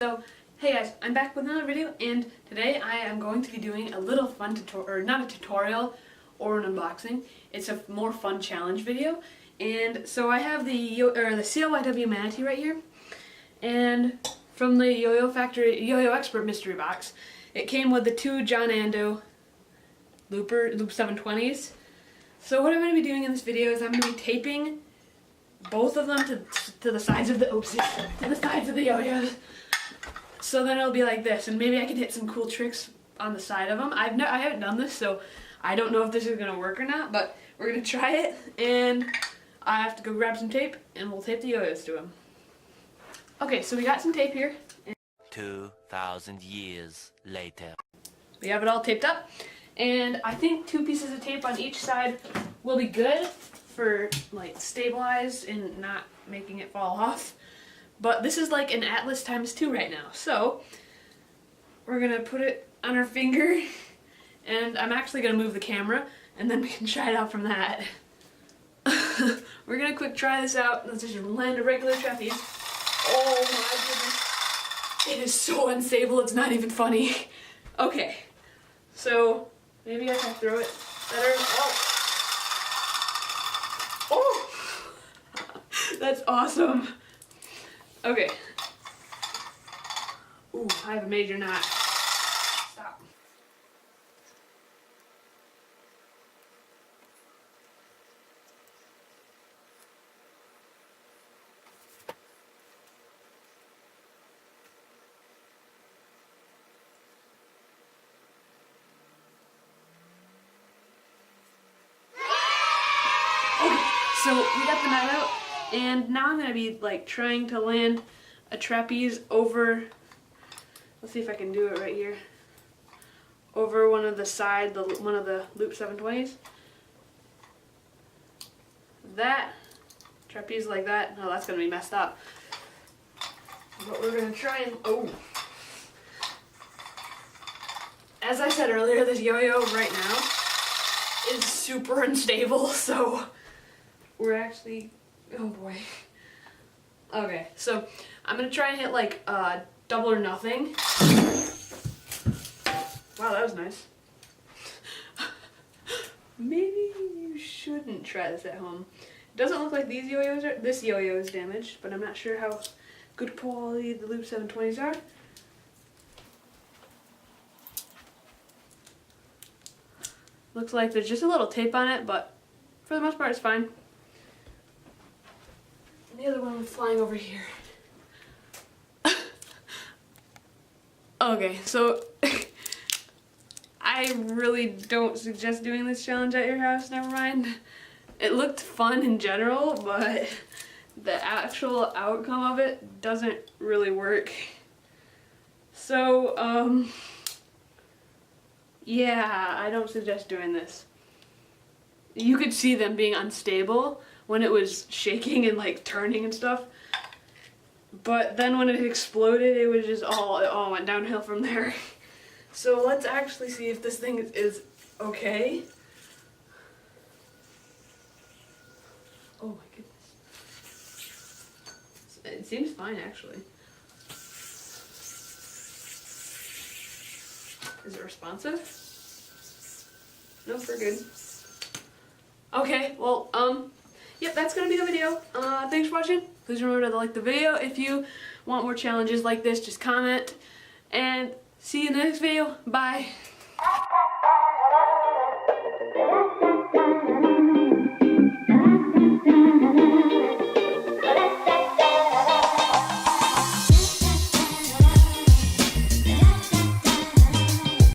So, hey guys, I'm back with another video, and today I am going to be doing a little fun tutorial, or not a tutorial, or an unboxing. It's a more fun challenge video, and so I have the CLYW Manatee right here, and from the YoYo Factory YoYo Expert Mystery Box, it came with the two John Ando Loop 720s. So what I'm going to be doing in this video is I'm going to be taping both of them to the sides of the to the sides of the yo-yos. So then it'll be like this, and maybe I can hit some cool tricks on the side of them. I haven't done this, so I don't know if this is gonna work or not. But we're gonna try it, and I have to go grab some tape, and we'll tape the yo-yos to them. Okay, so we got some tape here. 2,000 years later. We have it all taped up, and I think 2 pieces of tape on each side will be good for like stabilized and not making it fall off. But this is like an Atlas ×2 right now. So we're gonna put it on our finger, and I'm actually gonna move the camera, and then we can try it out from that. We're gonna quick try this out. Let's just land a regular trapeze. Oh my goodness. It is so unstable, it's not even funny. Okay, so maybe I can throw it better. Oh! That's awesome. Okay. Ooh, I have a major knot. Stop. Okay, so we got the knot out. And now I'm going to be like trying to land a trapeze over, let's see if I can do it right here, over one of the one of the Loop 720s. That, trapeze like that, no, that's going to be messed up. But we're going to try and, oh. As I said earlier, this yo-yo right now is super unstable, so we're actually, oh boy. Okay, so I'm gonna try and hit like double or nothing. Wow, that was nice. Maybe you shouldn't try this at home. It doesn't look like these yo-yos are. This yo-yo is damaged, but I'm not sure how good quality the Loop 720s are. Looks like there's just a little tape on it, but for the most part, it's fine. The other one was flying over here. Okay, so I really don't suggest doing this challenge at your house, never mind. It looked fun in general, but the actual outcome of it doesn't really work. So, yeah, I don't suggest doing this. You could see them being unstable when it was shaking and like turning and stuff. But then when it exploded, it was just it all went downhill from there. So let's actually see if this thing is okay. Oh my goodness. It seems fine actually. Is it responsive? No, we're good. Okay, well, yep, that's gonna be the video. Thanks for watching. Please remember to like the video. If you want more challenges like this, just comment. And see you in the next video. Bye.